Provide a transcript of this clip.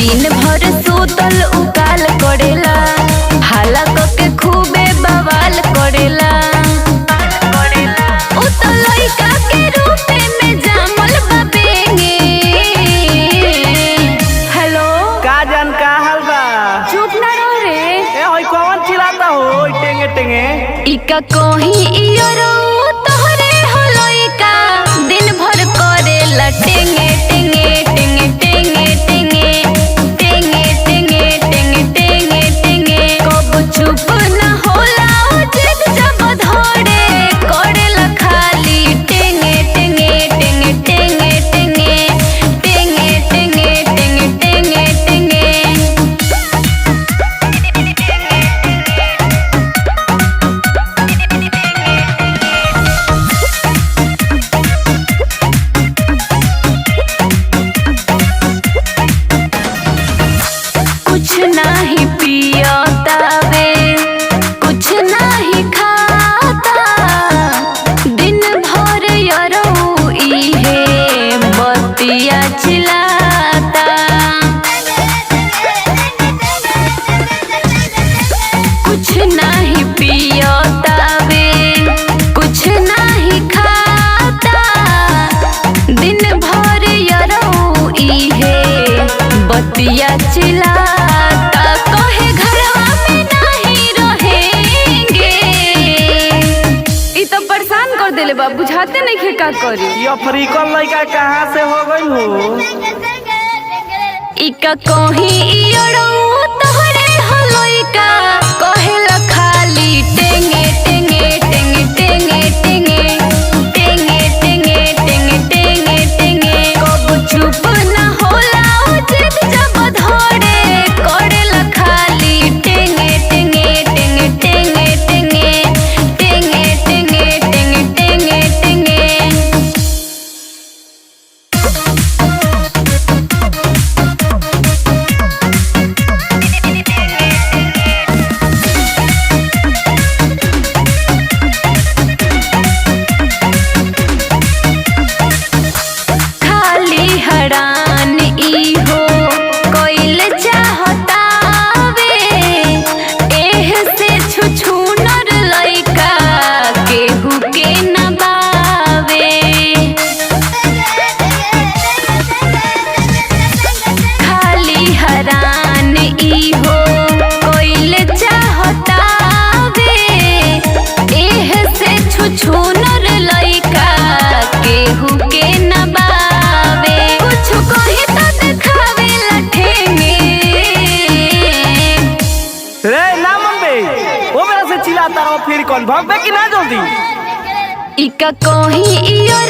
दिन भर सुतल उकाल करेला, हाला के खूबे बवाल करेला। उ तो लइका के रूपे में जामल बाबेंगे। हेलो का जान का हाल बा? चुप ना रहो रे। ए होई कौन चिल्लाता हो टेंगे टेंगे? इका कहीं इयो तोहरे हो लइका दिन भर करेला टेंगे टेंगे टेंगे टेंगे टेंगे टेंगे टेंगे टेंगे टेंगे टेंगे। कब चुप ना होला ओ जिद जब धरे करेला खाली टेंगे टेंगे टेंगे टेंगे टेंगे टेंगे टेंगे टेंगे टेंगे टेंगे। कुछ नाही पियता वे, कुछ नाही खाता, दिन भर यरऊ इहे बतिया चिल्लाता। कुछ नाही पियता वे, कुछ नाही खाता, दिन भर यरऊ इहे बतिया चिल्लाता। कहे घरवा में नहीं रहेंगे। ई तो परेशान कर देले बा, बुझाते नहीं खे का करी। ये अफ्रीकन लड़का कहाँ से हो गई हो? इका कहीं इयो तोहरे हो लइका कहेला खाली टेंगे टेंगे टेंगे टेंगे टेंगे टेंगे टेंगे टेंगे टेंगे टेंगे। कब चुप ना होला ओ जिद जब धरे करेला खाली टेंगे टेंगे टेंगे टेंगे टेंगे टेंगे टेंगे टेंगे टेंगे टेंगे। खाली हरान ई हो कोइल चाहतावे, एह से छुछुनर लइका केहू के न बावे। खाली हरान ई हो कोइल चाहतावे, एह से छुछुनर लइका केहू के न बावे। कुछ कही तो दिखावे लठेंगे। रे ना मम्मी, वो मेरा से चिल्लाता रहो फिर कौन भाग बे कि ना जल्दी? इका कहीं इयो